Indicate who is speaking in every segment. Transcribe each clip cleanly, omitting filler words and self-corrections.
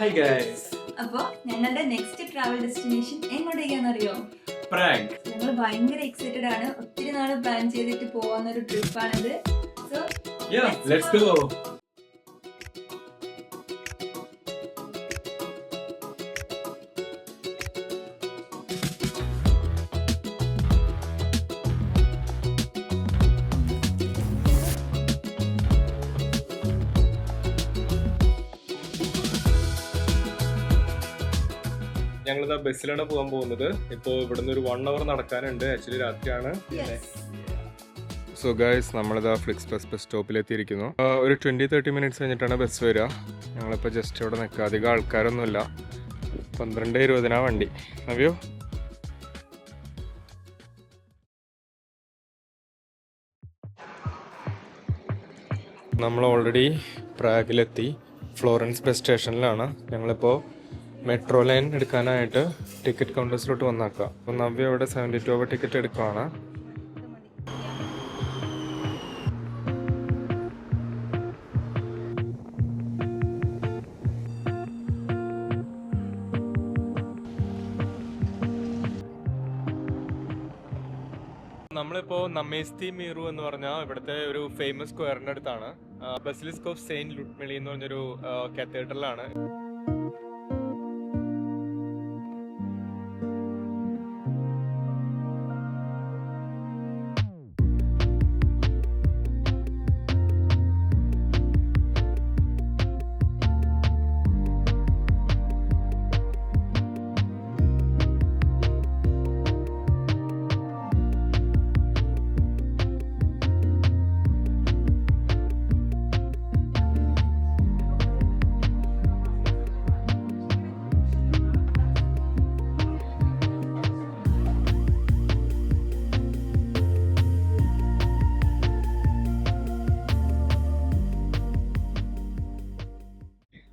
Speaker 1: Hi guys.
Speaker 2: അപ്പോൾ ഞങ്ങളുടെ next travel destination എങ്ങോട്ടേക്കാണെന്നറിയോ?
Speaker 1: Prank.
Speaker 2: ഞങ്ങൾ ഭയങ്കര എക്സൈറ്റഡ് ആണ്. ഒത്തിരി നാൾ പ്ലാൻ ചെയ്തിട്ട് പോകുന്ന ഒരു ട്രിപ്പാണിത്. So
Speaker 1: Yeah, let's go. ഞങ്ങളിതാ ബസ്സിലാണ് പോകാൻ പോകുന്നത്. ഇപ്പോൾ ഇവിടുന്ന് ഒരു 1 hour നടക്കാനുണ്ട്. ആക്ച്വലി രാത്രിയാണ്. സോ ഗൈസ്, നമ്മളിതാ ഫ്ലിക്സ് ബസ് സ്റ്റോപ്പിലെത്തിയിരിക്കുന്നു. ഒരു 20-30 മിനിറ്റ്സ് കഴിഞ്ഞിട്ടാണ് ബസ് വരിക. ഞങ്ങളിപ്പോൾ ജസ്റ്റ് ഇവിടെ നിൽക്കുക. അധികം ആൾക്കാരൊന്നുമില്ല. 12:20 വണ്ടി. നവ്യോ, നമ്മൾ ഓൾറെഡി പ്രാഗിലെത്തി. ഫ്ലോറൻസ് ബസ് സ്റ്റേഷനിലാണ്. ഞങ്ങളിപ്പോൾ മെട്രോ ലൈൻ എടുക്കാനായിട്ട് ടിക്കറ്റ് കൗണ്ടേഴ്സിലോട്ട് വന്നാക്കുക. അപ്പോൾ നവ്യ ഇവിടെ 72 രൂപ ടിക്കറ്റ് എടുക്കുകയാണ്. നമ്മളിപ്പോൾ നമ്മേസ്തി മീറു എന്ന് പറഞ്ഞാൽ ഇവിടുത്തെ ഒരു ഫേമസ് സ്ക്വയറിൻ്റെ അടുത്താണ്. ബസിലിസ്ക് ഓഫ് സെയിന്റ് ലുട്മിളി എന്ന് പറഞ്ഞൊരു കാത്തീഡ്രലാണ്.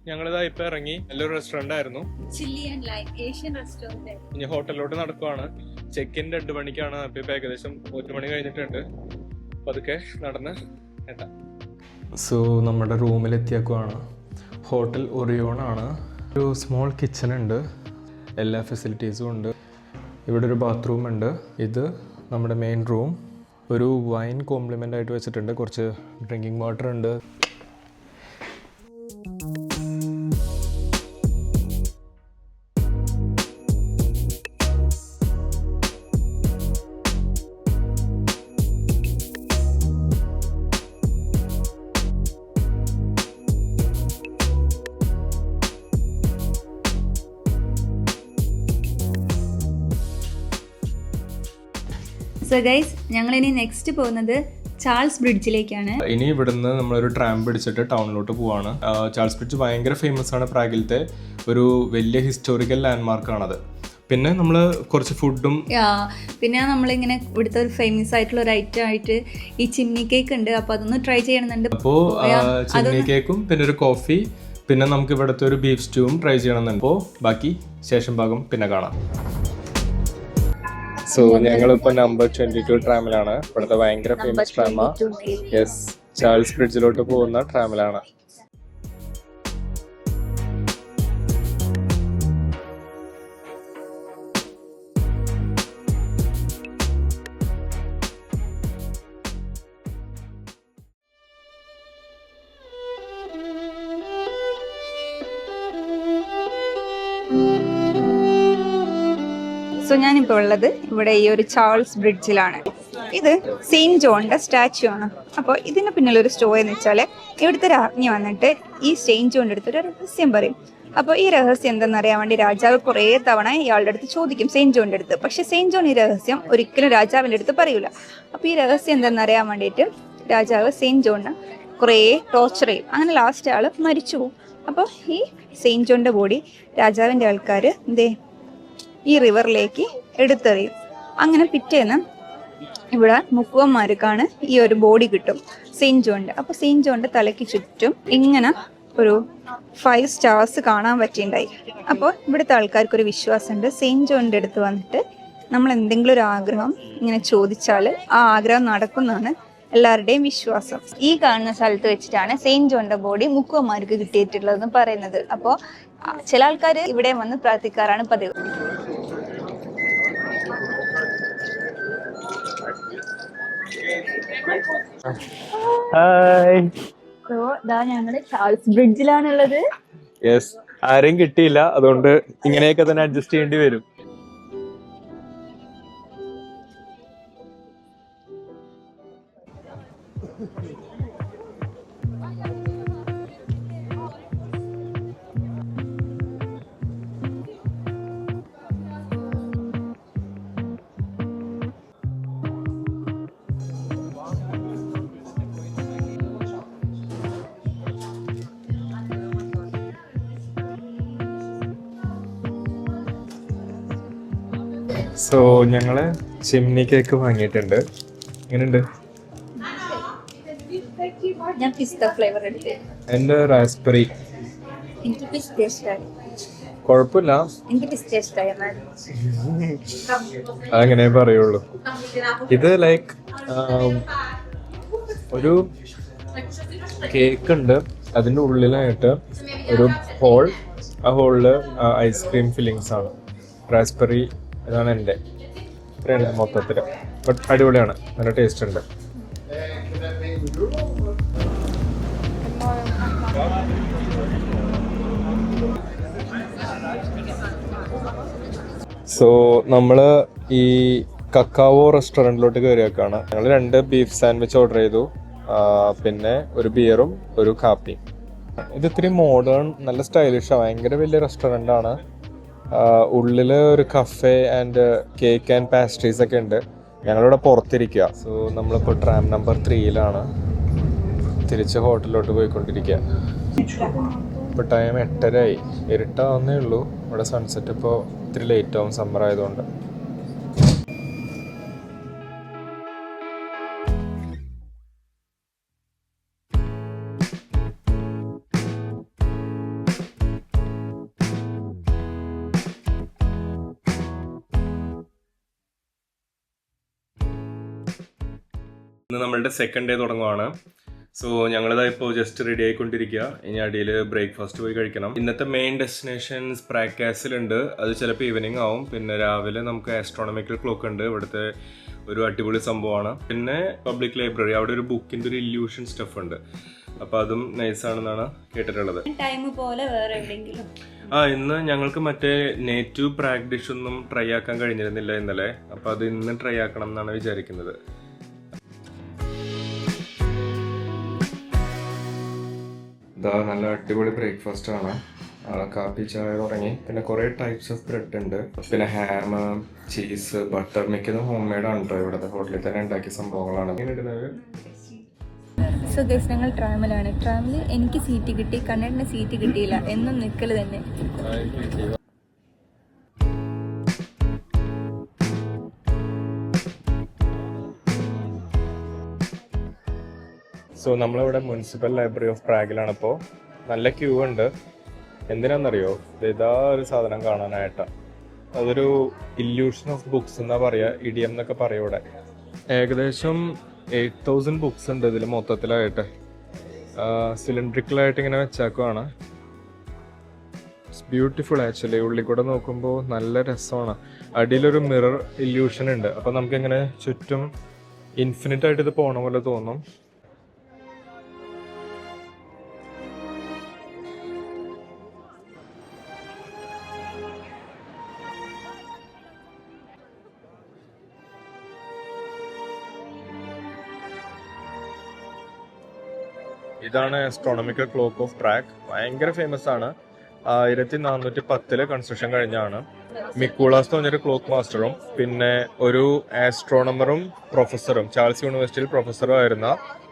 Speaker 1: ഞങ്ങളിതാ ഇപ്പൊ ഇറങ്ങി. നല്ലൊരു റെസ്റ്റോറന്റ് ആയിരുന്നു.
Speaker 2: Chilli and lime Asian restaurant.
Speaker 1: ഇനി ഹോട്ടലിലോട്ട് നടക്കുവാണ്. ചെക്ക് ഇൻ 2 മണിക്കാണ്. അപ്പൊ ഇപ്പൊ ഏകദേശം 1 മണി കഴിഞ്ഞിട്ടുണ്ട്. അപ്പൊ അതൊക്കെ നടന്ന് എത്താം. സോ നമ്മുടെ റൂമിലെത്തിയേക്കുവാണ്. ഹോട്ടൽ ഒറിയോൺ ആണ്. ഒരു സ്മോൾ കിച്ചൺ ഉണ്ട്. എല്ലാ ഫെസിലിറ്റീസും ഉണ്ട്. ഇവിടെ ഒരു ബാത്റൂം ഉണ്ട്. ഇത് നമ്മുടെ മെയിൻ റൂം. ഒരു വൈൻ കോംപ്ലിമെന്റ് ആയിട്ട് വെച്ചിട്ടുണ്ട്. കുറച്ച് ഡ്രിങ്കിങ് വാട്ടർ ഉണ്ട്.
Speaker 2: സോ ഗൈസ്, ഞങ്ങളിനി നെക്സ്റ്റ് പോകുന്നത് ചാൾസ് ബ്രിഡ്ജിലേക്കാണ്.
Speaker 1: ഇനി ഇവിടുന്ന് നമ്മളൊരു ട്രാം പിടിച്ചിട്ട് ടൗണിലോട്ട് പോവാണ്. ചാൾസ് ബ്രിഡ്ജ് ഭയങ്കര ഫേമസ് ആണ്. പ്രാഗിലത്തെ ഒരു വലിയ ഹിസ്റ്റോറിക്കൽ ലാൻഡ്മാർക്കാണത്. പിന്നെ നമ്മൾ കുറച്ച് ഫുഡും
Speaker 2: പിന്നെ നമ്മളിങ്ങനെ ഇവിടുത്തെ ഒരു ഫേമസ് ആയിട്ടുള്ള ഒരു ഐറ്റം ആയിട്ട് ഈ ചിമ്നി കേക്ക് ഉണ്ട്. അപ്പോൾ അതൊന്ന് ട്രൈ ചെയ്യണമെന്നുണ്ട്.
Speaker 1: അപ്പോൾ ചിമ്നി കേക്കും പിന്നെ ഒരു കോഫി, പിന്നെ നമുക്ക് ഇവിടുത്തെ ഒരു ബീഫ് സ്റ്റൂവും ട്രൈ ചെയ്യണമെന്നുണ്ട്. അപ്പോൾ ബാക്കി ശേഷം ഭാഗം പിന്നെ കാണാം. സോ ഞങ്ങളിപ്പോൾ നമ്പർ 22 ട്രാമിലാണ്. ഇവിടുത്തെ ഭയങ്കര ഫേമസ് ട്രാമ. യെസ്, ചാൾസ് ബ്രിഡ്ജിലോട്ട് പോകുന്ന ട്രാമിലാണ്.
Speaker 2: സോ ഞാനിപ്പോൾ ഉള്ളത് ഇവിടെ ഈ ഒരു ചാൾസ് ബ്രിഡ്ജിലാണ്. ഇത് സെയിന്റ് ജോണിന്റെ സ്റ്റാച്യു ആണ്. അപ്പോൾ ഇതിന് പിന്നിലൊരു സ്റ്റോറി എന്ന് വെച്ചാൽ ഇവിടുത്തെ രാജ്ഞി വന്നിട്ട് ഈ സെയിന്റ് ജോണിന്റെ അടുത്തൊരു രഹസ്യം പറയും. അപ്പോൾ ഈ രഹസ്യം എന്തെന്നറിയാൻ വേണ്ടി രാജാവ് കുറേ തവണ ഇയാളുടെ അടുത്ത് ചോദിക്കും, സെയിന്റ് ജോണിന്റെ അടുത്ത്. പക്ഷെ സെയിന്റ് ജോൺ ഈ രഹസ്യം ഒരിക്കലും രാജാവിൻ്റെ അടുത്ത് പറയൂല. അപ്പോൾ ഈ രഹസ്യം എന്തെന്നറിയാൻ വേണ്ടിയിട്ട് രാജാവ് സെയിന്റ് ജോണിനെ കുറേ ടോർച്ചർ ചെയ്യും. അങ്ങനെ ലാസ്റ്റ് ആൾ മരിച്ചു പോകും. അപ്പോൾ ഈ സെയിന്റ് ജോണിന്റെ ബോഡി രാജാവിൻ്റെ ആൾക്കാർ ഈ റിവറിലേക്ക് എടുത്തെറിയും. അങ്ങനെ പിറ്റേന്ന് ഇവിടെ മുക്കുവന്മാർക്കാണ് ഈ ഒരു ബോഡി കിട്ടും സെയിന്റ് ജോണിന്റെ. അപ്പോൾ സെയിന്റ് ജോണിന്റെ തലയ്ക്ക് ചുറ്റും ഇങ്ങനെ ഒരു 5 സ്റ്റാർസ് കാണാൻ പറ്റിയിട്ടുണ്ടായി. അപ്പോൾ ഇവിടുത്തെ ആൾക്കാർക്കൊരു വിശ്വാസമുണ്ട്, സെയിന്റ് ജോണിന്റെ അടുത്ത് വന്നിട്ട് നമ്മൾ എന്തെങ്കിലും ഒരു ആഗ്രഹം ഇങ്ങനെ ചോദിച്ചാൽ ആ ആഗ്രഹം നടക്കുന്നതാണ് എല്ലാവരുടെയും വിശ്വാസം. ഈ കാണുന്ന സ്ഥലത്ത് വെച്ചിട്ടാണ് സെയിന്റ് ജോണിന്റെ ബോഡി മുക്കുവന്മാർക്ക് കിട്ടിയിട്ടുള്ളതെന്ന് പറയുന്നത്. അപ്പോൾ ചില ആൾക്കാർ ഇവിടെ വന്ന് പ്രാർത്ഥിക്കാറാണ് പതിവ്. ഞങ്ങള് ചാൾസ് ബ്രിഡ്ജിലാണുള്ളത്.
Speaker 1: യെസ്, ആരെയും കിട്ടിയില്ല, അതുകൊണ്ട് ഇങ്ങനെയൊക്കെ തന്നെ അഡ്ജസ്റ്റ് ചെയ്യേണ്ടി വരും. സോ ഞങ്ങള് ചിമ്നി കേക്ക് വാങ്ങിയിട്ടുണ്ട്. എങ്ങനെയുണ്ട്?
Speaker 2: ഞാൻ പിസ്ത ഫ്ലേവർ എടുത്ത്.
Speaker 1: എന്റെ റാസ്ബെറി.
Speaker 2: എനിക്ക് പിസ്ത ഇഷ്ടമായി.
Speaker 1: കുഴപ്പമില്ല,
Speaker 2: എനിക്ക് പിസ്ത ഇഷ്ടമായി.
Speaker 1: അതങ്ങനെ പറയുള്ളൂ. ഇത് ലൈക്ക് ഒരു കേക്ക് ഉണ്ട്, അതിന്റെ ഉള്ളിലായിട്ട് ഒരു ഹോൾ. ആ ഹോളില് ഐസ്ക്രീം ഫില്ലിങ്സ് ആണ്. റാസ്ബെറി ഇതാണ് എൻ്റെ മൊത്തത്തിൽ. ബട്ട് അടിപൊളിയാണ്, നല്ല ടേസ്റ്റ് ഉണ്ട്. സോ നമ്മള് ഈ കക്കാവോ റെസ്റ്റോറൻറ്റിലോട്ട് കയറിയേക്കാണ്. ഞങ്ങൾ 2 ബീഫ് സാൻഡ്വിച്ച് ഓർഡർ ചെയ്തു, പിന്നെ ഒരു ബിയറും ഒരു കാപ്പിയും. ഇത് ഇത്തിരി മോഡേൺ, നല്ല സ്റ്റൈലിഷാണ്. ഭയങ്കര വലിയ റെസ്റ്റോറൻ്റ് ആണ്. ഉള്ളില് ഒരു cafe and cake and pastries ഒക്കെ ഉണ്ട്. ഞങ്ങളിവിടെ പുറത്തിരിക്കുക. സോ നമ്മളിപ്പോൾ ട്രാം നമ്പർ 3-ലാണ് തിരിച്ച് ഹോട്ടലിലോട്ട് പോയിക്കൊണ്ടിരിക്കുക. ഇപ്പോൾ ടൈം 8:30 ഇരുട്ടാവുന്നേ ഉള്ളൂ. ഇവിടെ സൺസെറ്റ് ഇപ്പോൾ ഇത്തിരി ലേറ്റ് ആവും, സമ്മർ ആയതുകൊണ്ട്. ഇന്ന് നമ്മളുടെ സെക്കൻഡ് ഡേ തുടങ്ങുവാണ്. സോ ഞങ്ങളിതാ ഇപ്പോൾ ജസ്റ്റ് റെഡി ആയിക്കൊണ്ടിരിക്കുക. ഇനി അടിയിൽ ബ്രേക്ക്ഫാസ്റ്റ് പോയി കഴിക്കണം. ഇന്നത്തെ മെയിൻ ഡെസ്റ്റിനേഷൻ സ്പ്രാഗ് കാസിലുണ്ട്. അത് ചിലപ്പോൾ ഈവനിങ് ആവും. പിന്നെ രാവിലെ നമുക്ക് ആസ്ട്രോണമിക്കൽ ക്ലോക്ക് ഉണ്ട്, ഇവിടുത്തെ ഒരു അടിപൊളി സംഭവമാണ്. പിന്നെ പബ്ലിക് ലൈബ്രറി, അവിടെ ഒരു ബുക്കിൻ്റെ ഒരു ഇല്യൂഷൻ സ്റ്റഫ് ഉണ്ട്. അപ്പോൾ അതും നൈസാണെന്നാണ് കേട്ടിട്ടുള്ളത്.
Speaker 2: ടൈം പോലെ വേറെ എവിടെയെങ്കിലും
Speaker 1: ഇന്ന് ഞങ്ങൾക്ക് മറ്റേ നേറ്റീവ് പ്രാഗ് ഡിഷ് ഒന്നും ട്രൈ ആക്കാൻ കഴിഞ്ഞിരുന്നില്ല ഇന്നലെ. അപ്പോൾ അത് ഇന്ന് ട്രൈ ആക്കണം എന്നാണ് വിചാരിക്കുന്നത്. ഇതാ നല്ല അടിപൊളി ബ്രേക്ക്ഫാസ്റ്റ് ആണ്. കാപ്പി, ചായ തുടങ്ങി. പിന്നെ കുറേ ടൈപ്സ് ഓഫ് ബ്രെഡ് ഉണ്ട്. പിന്നെ ഹാം, ചീസ്, ബട്ടർ, മിക്കതും ഹോം മെയ്ഡ് ആണ് കേട്ടോ. ഇവിടുത്തെ ഹോട്ടലിൽ തന്നെ ഉണ്ടാക്കിയ സംഭവങ്ങളാണ്.
Speaker 2: സോ ഗൈസ്, ഞങ്ങൾ ട്രാമിലാണ്. ട്രാമിൽ എനിക്ക് സീറ്റ് കിട്ടി, കണ്ണേട്ടിന് സീറ്റ് കിട്ടിയില്ല. എന്നും നിൽക്കൽ തന്നെ.
Speaker 1: സോ നമ്മളിവിടെ മുനിസിപ്പൽ ലൈബ്രറി ഓഫ് പ്രാഗിലാണ്. ഇപ്പോൾ നല്ല ക്യൂ ഉണ്ട്. എന്തിനാണെന്നറിയോ? ഇതാ ഒരു സാധനം കാണാനായിട്ടാണ്. അതൊരു ഇല്യൂഷൻ ഓഫ് ബുക്സ് എന്നാ പറയുക, ഇഡിയം എന്നൊക്കെ പറയും ഇവിടെ. ഏകദേശം 8000 ബുക്സ് ഉണ്ട് ഇതിൽ മൊത്തത്തിലായിട്ട്. സിലിണ്ട്രിക്കലായിട്ട് ഇങ്ങനെ വെച്ചാക്കുവാണ്. It's beautiful actually. ഉള്ളിൽ കൂടെ നോക്കുമ്പോൾ നല്ല രസമാണ്. അടിയിലൊരു മിറർ ഇല്യൂഷൻ ഉണ്ട്. അപ്പോൾ നമുക്കിങ്ങനെ ചുറ്റും ഇൻഫിനിറ്റ് ആയിട്ട് ഇത് പോണ പോലെ തോന്നും. ഇതാണ് ആസ്ട്രോണമിക്കൽ ക്ലോക്ക് ഓഫ് പ്രാഗ്. ഭയങ്കര ഫേമസ് ആണ്. 1410 കൺസ്ട്രക്ഷൻ കഴിഞ്ഞാണ്. മിക്കൂളാസ് എന്ന് പറഞ്ഞൊരു ക്ലോക്ക് മാസ്റ്ററും പിന്നെ ഒരു ആസ്ട്രോണമറും പ്രൊഫസറും, ചാൾസ് യൂണിവേഴ്സിറ്റിയിൽ പ്രൊഫസറും ആയിരുന്ന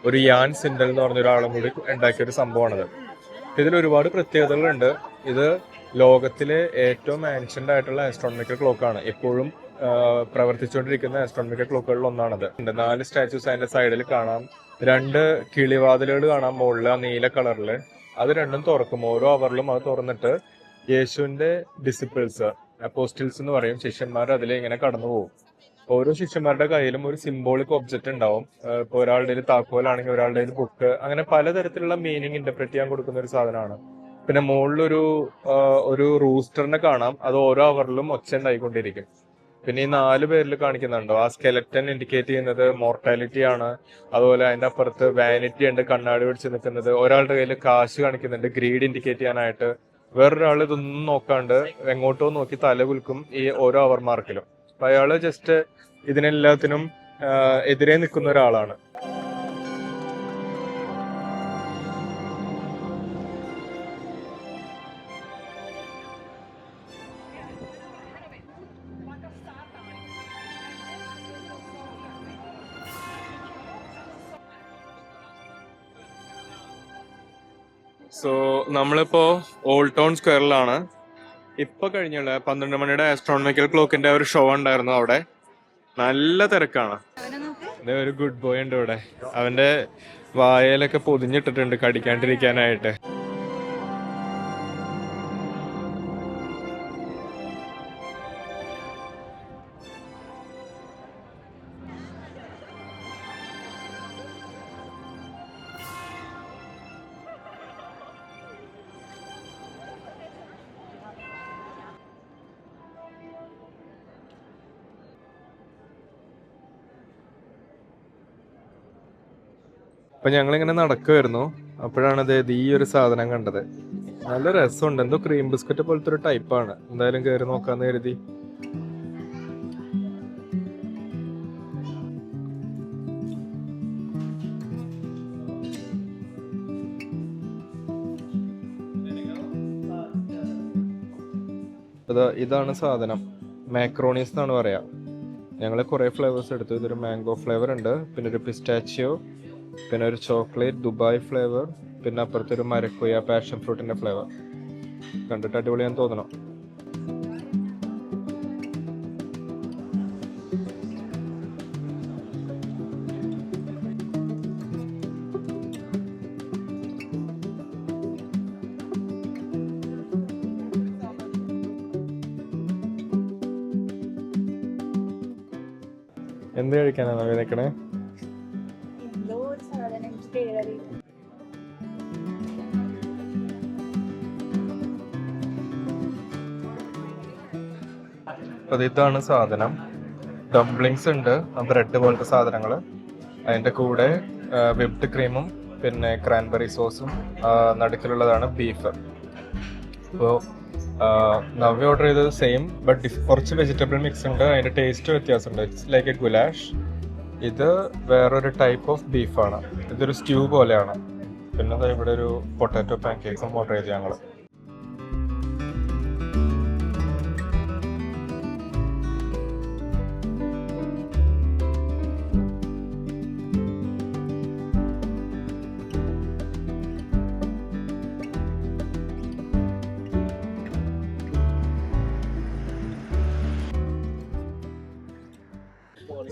Speaker 1: ഒരു യാൻ സിൻഡൽ എന്ന് പറഞ്ഞ ഒരാളും കൂടി ഉണ്ടാക്കിയ ഒരു സംഭവമാണിത്. ഇതിൽ ഒരുപാട് പ്രത്യേകതകളുണ്ട്. ഇത് ലോകത്തിലെ ഏറ്റവും ആൻഷ്യന്റ് ആയിട്ടുള്ള ആസ്ട്രോണമിക്കൽ ക്ലോക്കാണ്. എപ്പോഴും പ്രവർത്തിച്ചുകൊണ്ടിരിക്കുന്ന ആസ്ട്രോണമിക്കൽ ക്ലോക്കുകളിൽ ഒന്നാണത്. 4 സ്റ്റാച്യൂസ് അതിന്റെ സൈഡിൽ കാണാം. 2 കിളിവാതിലുകൾ കാണാം മുകളിൽ, ആ നീല കളറില്. അത് രണ്ടും തുറക്കും. ഓരോ അവറിലും അത് തുറന്നിട്ട് യേശുവിന്റെ ഡിസിപ്പിൾസ്, അപ്പോസ്റ്റിൽസ് എന്ന് പറയും, ശിഷ്യന്മാർ അതിൽ ഇങ്ങനെ കടന്നു പോകും. ഓരോ ശിഷ്യന്മാരുടെ കയ്യിലും ഒരു സിംബോളിക് ഒബ്ജക്റ്റ് ഉണ്ടാവും. ഇപ്പോൾ ഒരാളുടെ താക്കോലാണെങ്കിൽ ഒരാളുടെ ബുക്ക്, അങ്ങനെ പലതരത്തിലുള്ള മീനിങ് ഇന്റർപ്രറ്റ് ചെയ്യാൻ കൊടുക്കുന്ന ഒരു സാധനമാണ്. പിന്നെ മുകളിലൊരു ഒരു റൂസ്റ്ററിനെ കാണാം. അത് ഓരോ അവറിലും ഒച്ച ഉണ്ടായിക്കൊണ്ടിരിക്കും. പിന്നെ ഈ 4 പേരിൽ കാണിക്കുന്നുണ്ടോ, ആ സ്കെലറ്റൻ ഇൻഡിക്കേറ്റ് ചെയ്യുന്നത് മോർട്ടാലിറ്റി ആണ്. അതുപോലെ അതിന്റെ അപ്പുറത്ത് വാനിറ്റി ഉണ്ട്, കണ്ണാടി പിടിച്ച് നിൽക്കുന്നത്. ഒരാളുടെ കയ്യിൽ കാശ് കാണിക്കുന്നുണ്ട്, ഗ്രീഡ് ഇൻഡിക്കേറ്റ് ചെയ്യാനായിട്ട്. വേറൊരാൾ ഇതൊന്നും നോക്കാണ്ട് എങ്ങോട്ടോ നോക്കി തല കുലുക്കും ഈ ഓരോ അവർ മാർക്കിലും. അപ്പൊ അയാള് ജസ്റ്റ് ഇതിനെല്ലാത്തിനും എതിരെ നിൽക്കുന്ന ഒരാളാണ്. സോ നമ്മളിപ്പോ ഓൾഡ് ടൗൺ സ്ക്വയറിലാണ്. ഇപ്പൊ കഴിഞ്ഞുള്ള 12 മണിയുടെ ആസ്ട്രോണമിക്കൽ ക്ലോക്കിന്റെ ഒരു ഷോ ഉണ്ടായിരുന്നു അവിടെ. നല്ല തിരക്കാണ്. ഒരു ഗുഡ് ബോയ് ഉണ്ട് ഇവിടെ. അവന്റെ വായയിലൊക്കെ പൊതിഞ്ഞിട്ടിട്ടുണ്ട് കടിക്കാണ്ടിരിക്കാനായിട്ട്. അപ്പൊ ഞങ്ങളിങ്ങനെ നടക്കുമായിരുന്നു. അപ്പോഴാണ് ഇത് ഈ ഒരു സാധനം കണ്ടത്. നല്ല രസമുണ്ട്. എന്തോ ക്രീം ബിസ്ക്കറ്റ് പോലത്തെ ഒരു ടൈപ്പാണ്. എന്തായാലും കയറി നോക്കാന്ന് കരുതി. ഇതാണ് സാധനം. മാക്രോണീസ് എന്നാണ് പറയാ. ഞങ്ങൾ കുറെ ഫ്ലേവേഴ്സ് എടുത്തു. ഇതൊരു മാംഗോ ഫ്ലേവർ ഉണ്ട്, പിന്നെ ഒരു പിസ്റ്റാച്ചിയോ, പിന്നെ ഒരു ചോക്ലേറ്റ് ദുബായ് ഫ്ലേവർ, പിന്നെ അപ്പുറത്തൊരു മരക്കുയ പാഷൻ ഫ്രൂട്ടിന്റെ ഫ്ലേവർ. കണ്ടിട്ട് അടിപൊളിയാന്ന് തോന്നണം. എന്ത് കഴിക്കാനാണോ നിൽക്കണേ? ഇതാണ് സാധനം. ഡംപ്ലിങ്സ് ഉണ്ട്, ബ്രെഡ് പോലത്തെ സാധനങ്ങള്. അതിന്റെ കൂടെ വിപ്ഡ് ക്രീമും പിന്നെ ക്രാൻബെറി സോസും. നടുക്കിലുള്ളതാണ് ബീഫ്. അപ്പോൾ നവ്യ ഓർഡർ ചെയ്തത് സെയിം, ബട്ട് കുറച്ച് വെജിറ്റബിൾ മിക്സ് ഉണ്ട്. അതിന്റെ ടേസ്റ്റ് വ്യത്യാസമുണ്ട്. It's like a goulash. ഇത് വേറൊരു ടൈപ്പ് ഓഫ് ബീഫാണ്. ഇതൊരു സ്റ്റ്യൂ പോലെയാണ്. പിന്നെ ഇവിടെ ഒരു പൊട്ടാറ്റോ പാൻ കേക്ക്സും ഓർഡർ ചെയ്തു ഞങ്ങള്.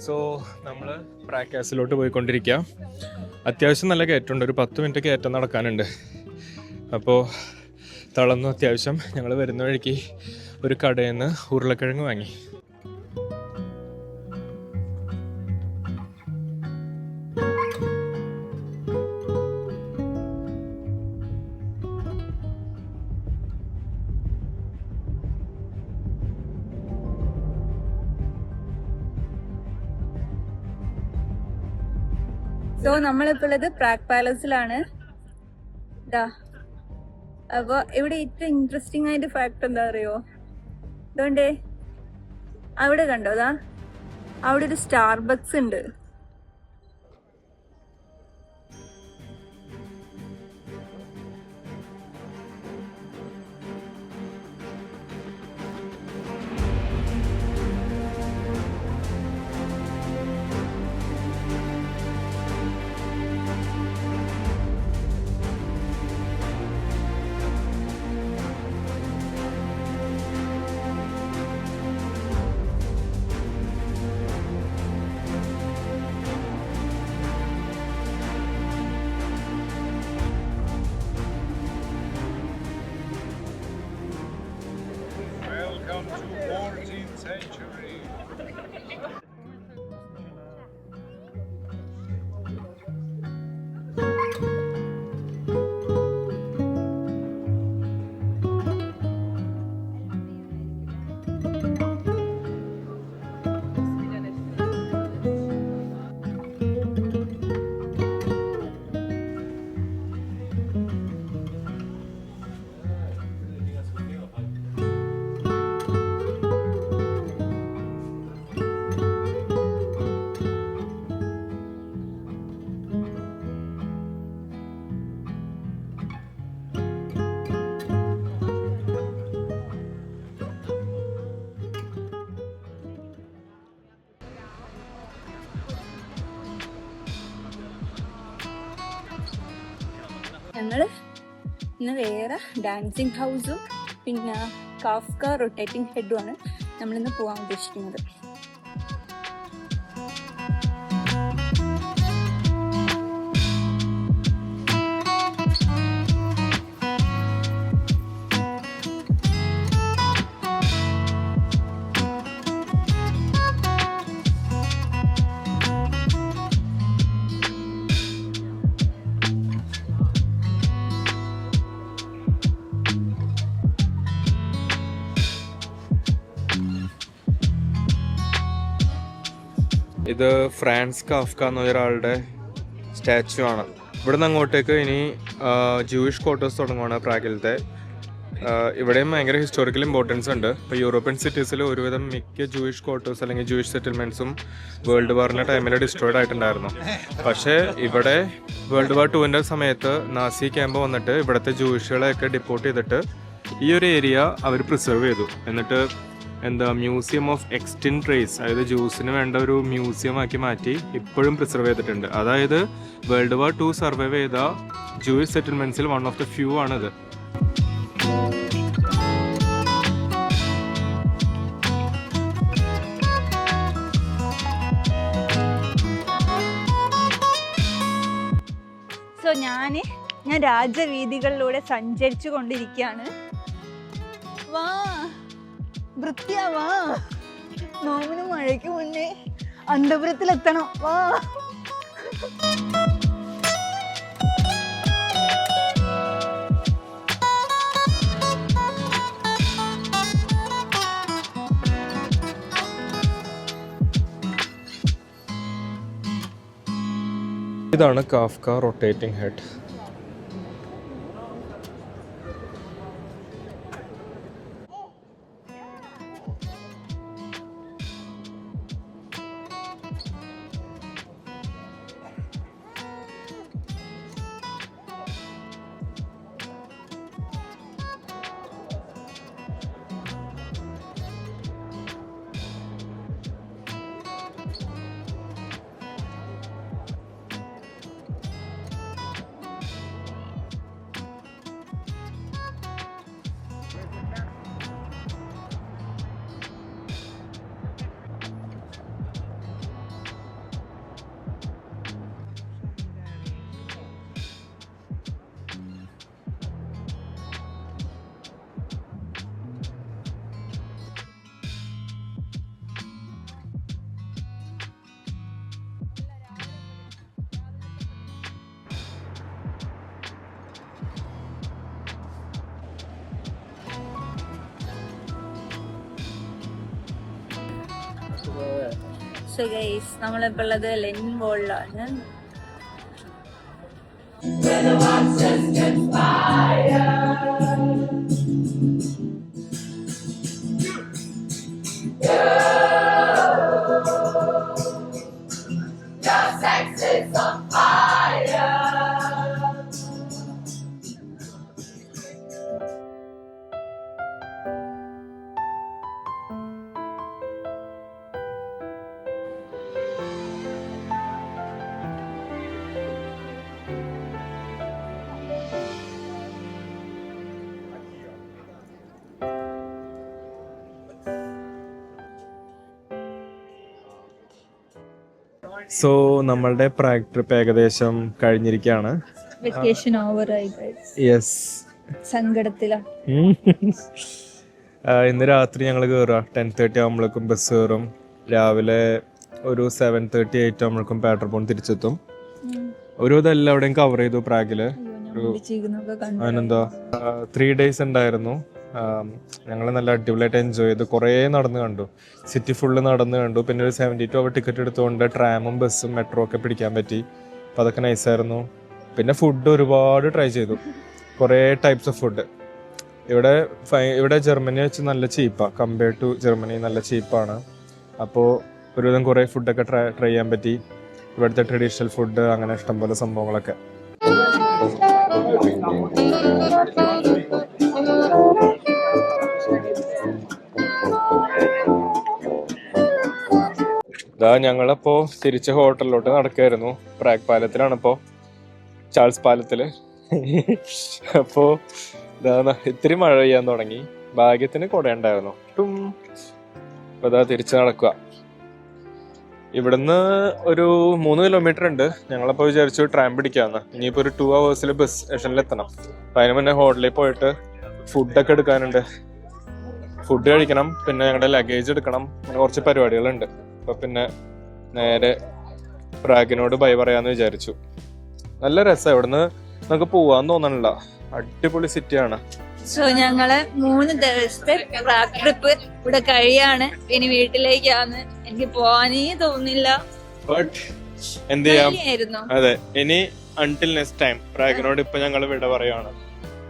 Speaker 1: സോ നമ്മള് പ്രാക്കാസിലോട്ട് പോയിക്കൊണ്ടിരിക്കുക. അത്യാവശ്യം നല്ല കയറ്റമുണ്ട്. ഒരു 10 മിനിറ്റ് കയറ്റം നടക്കാനുണ്ട്. അപ്പോൾ തളർന്നു അത്യാവശ്യം. ഞങ്ങൾ വരുന്ന വഴിക്ക് ഒരു കടയിൽ നിന്ന് ഉരുളക്കിഴങ്ങ് വാങ്ങി.
Speaker 2: സോ നമ്മളിപ്പോൾ ഉള്ളത് പ്രാഗ് പാലസിലാണ്. അപ്പൊ ഇവിടെ ഏറ്റവും ഇൻട്രസ്റ്റിംഗ് ആയിട്ട് ഫാക്ട് എന്താ അറിയോ? അതുകൊണ്ടേ അവിടെ കണ്ടോ, അവിടെ ഒരു സ്റ്റാർബക്സ് ഉണ്ട്. ഞങ്ങൾ ഇന്ന് വേറെ ഡാൻസിങ് ഹൗസും പിന്നെ കാഫ്ക റൊട്ടേറ്റിംഗ് ഹെഡുമാണ് നമ്മളിന്ന് പോകാൻ ഉദ്ദേശിക്കുന്നത്.
Speaker 1: ഇത് ഫ്രാൻസ് കാഫ്ക എന്ന ഒരാളുടെ സ്റ്റാച്ചു ആണ്. ഇവിടെ നിന്ന് അങ്ങോട്ടേക്ക് ഇനി ജൂയിഷ് ക്വാർട്ടേഴ്സ് തുടങ്ങുകയാണ് പ്രാഗിലത്തെ. ഇവിടെയും ഭയങ്കര ഹിസ്റ്റോറിക്കൽ ഇമ്പോർട്ടൻസ് ഉണ്ട്. ഇപ്പോൾ യൂറോപ്യൻ സിറ്റീസിൽ ഒരുവിധം മിക്ക ജൂയിഷ് ക്വാർട്ടേഴ്സ് അല്ലെങ്കിൽ ജൂയിഷ് സെറ്റിൽമെൻറ്റ്സും വേൾഡ് വാറിൻ്റെ ടൈമിൽ ഡിസ്ട്രോയിഡ് ആയിട്ടുണ്ടായിരുന്നു. പക്ഷേ ഇവിടെ വേൾഡ് വാർ 2ൻ്റെ സമയത്ത് നാസി ക്യാമ്പ് വന്നിട്ട് ഇവിടുത്തെ ജൂയിഷുകളെയൊക്കെ ഡിപ്പോർട്ട് ചെയ്തിട്ട് ഈ ഒരു ഏരിയ അവർ പ്രിസർവ് ചെയ്തു. എന്നിട്ട് മ്യൂസിയം ഓഫ് എക്സ്റ്റിൻറ്റ് റേസ്, അതായത് ജൂസിന് വേണ്ട ഒരു മ്യൂസിയം ആക്കി മാറ്റി ഇപ്പോഴും പ്രിസർവ് ചെയ്തിട്ടുണ്ട്. അതായത് വേൾഡ് വാർ 2 സർവൈവ് ചെയ്ത ജൂയിഷ് സെറ്റിൽമെൻറ്റ്സിൽ വൺ ഓഫ് ദ ഫ്യൂ ആണിത്.
Speaker 2: സോ ഞാൻ രാജവീതികളിലൂടെ സഞ്ചരിച്ചു കൊണ്ടിരിക്കുകയാണ്. വാ വൃത്തിയാവാ, നോമിന് മഴയ്ക്ക് മുന്നേ അന്തപുരത്തിലെത്തണം. വാ
Speaker 1: ഇതാണ് Kafka rotating head.
Speaker 2: So guys, നമ്മളിപ്പോൾ ഉള്ളത് ലെൻ വോളിലാണ്.
Speaker 1: സോ നമ്മളുടെ പ്രാഗ് ട്രിപ്പ് ഏകദേശം കഴിഞ്ഞിരിക്കുകയാണ്.
Speaker 2: വെക്കേഷൻ ഓവർ ആയി.
Speaker 1: യെസ്,
Speaker 2: സങ്കടത്തില.
Speaker 1: ഇന്ന് രാത്രി ഞങ്ങൾ കയറുക 10:30 ആകുമ്പോഴേക്കും ബസ് കയറും. രാവിലെ ഒരു 7:38 ആകുമ്പോഴേക്കും പാട്രപോൺ തിരിച്ചെത്തും. ഒരു ഇതെല്ലാം എവിടെയും കവർ ചെയ്തു പ്രാഗില്. അതിനെന്താ 3 days ഉണ്ടായിരുന്നു. ഞങ്ങൾ നല്ല അടിപൊളിയായിട്ട് എൻജോയ് ചെയ്തു. കുറേ നടന്ന് കണ്ടു, സിറ്റി ഫുള്ള് നടന്ന് കണ്ടു. പിന്നെ ഒരു 72 hour ടിക്കറ്റ് എടുത്തുകൊണ്ട് ട്രാമും ബസ്സും മെട്രോ ഒക്കെ പിടിക്കാൻ പറ്റി. അപ്പം അതൊക്കെ നൈസായിരുന്നു. പിന്നെ ഫുഡ് ഒരുപാട് ട്രൈ ചെയ്തു, കുറേ ടൈപ്സ് ഓഫ് ഫുഡ്. ഇവിടെ ജർമ്മനി വെച്ച് നല്ല ചീപ്പാണ്, കമ്പയർഡ് ടു ജർമ്മനി നല്ല ചീപ്പാണ്. അപ്പോൾ ഒരുവിധം കുറേ ഫുഡൊക്കെ ട്രൈ ചെയ്യാൻ പറ്റി. ഇവിടുത്തെ ട്രഡീഷണൽ ഫുഡ്, അങ്ങനെ ഇഷ്ടംപോലെ സംഭവങ്ങളൊക്കെ. ഞങ്ങളപ്പോ തിരിച്ച് ഹോട്ടലിലോട്ട് നടക്കായിരുന്നു. പ്രാഗ് പാലത്തിലാണ് ഇപ്പോൾ, ചാൾസ് പാലത്തില്. അപ്പോ ഇത്തിരി മഴ പെയ്യാൻ തുടങ്ങി. ഭാഗ്യത്തിന് കുടയുണ്ടായിരുന്നു. അപ്പൊ അതാ തിരിച്ചു നടക്കുക. ഇവിടുന്ന് ഒരു 3 കിലോമീറ്റർ ഉണ്ട്. ഞങ്ങളപ്പോ വിചാരിച്ചു ട്രാം പിടിക്കാന്ന്. ഇനിയിപ്പോ ഒരു 2 hours ബസ് സ്റ്റേഷനിൽ എത്തണം. അപ്പൊ അതിന് മുന്നേ ഹോട്ടലിൽ പോയിട്ട് ഫുഡൊക്കെ എടുക്കാനുണ്ട്. ഫുഡ് കഴിക്കണം, പിന്നെ ഞങ്ങളുടെ ലഗേജ് എടുക്കണം, അങ്ങനെ കുറച്ച് പരിപാടികളുണ്ട്. അപ്പൊ പിന്നെ നേരെ പ്രാഗിനോട് ബൈ പറയാന്ന് വിചാരിച്ചു. നല്ല രസമാണ്. ഇവിടുന്ന് നമുക്ക് പോവാൻ തോന്നണില്ല. അടിപൊളി സിറ്റിയാണ്.
Speaker 2: സോ ഞങ്ങള് 3 ദിവസത്തെ പ്രാഗ് ട്രിപ്പ് ഇവിടെ കഴിയാണ്. ഇനി വീട്ടിലേക്കാണ്. എനിക്ക് പോവാനേ തോന്നില്ല.
Speaker 1: ബട്ട് എന്ത് ചെയ്യാം.
Speaker 2: ആയിരുന്നു.
Speaker 1: അതെ, ഇനി അൺടിൽ നെക്സ്റ്റ് ടൈം. പ്രാഗിനോട് ഇപ്പൊ ഞങ്ങൾ വിട പറയുവാണ്.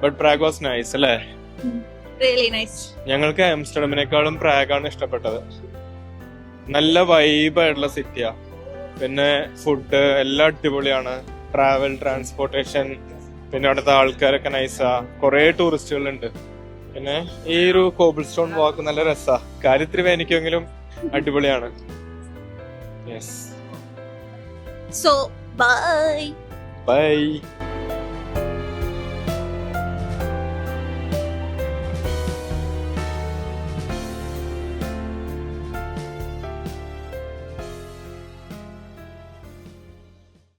Speaker 1: ബട്ട് പ്രാഗ് വാസ് നൈസ് അല്ലേ?
Speaker 2: Really nice.
Speaker 1: ഞങ്ങൾക്ക് ആംസ്റ്റർഡമിനേക്കാളും പ്രാഗാണ് ഇഷ്ടപ്പെട്ടത്. നല്ല വൈബായിട്ടുള്ള സിറ്റിയാ. പിന്നെ ഫുഡ് എല്ലാം അടിപൊളിയാണ്. ട്രാവൽ, ട്രാൻസ്പോർട്ടേഷൻ, പിന്നെ അവിടുത്തെ ആൾക്കാരൊക്കെ നൈസാ. കുറെ ടൂറിസ്റ്റുകളുണ്ട്. പിന്നെ ഈ ഒരു കോബിൾ സ്റ്റോൺ വാക്ക് നല്ല രസാ. കാര്യത്തിൽ വേനിക്കുമെങ്കിലും അടിപൊളിയാണ്. യെസ്.
Speaker 2: So bye.
Speaker 1: ബൈ.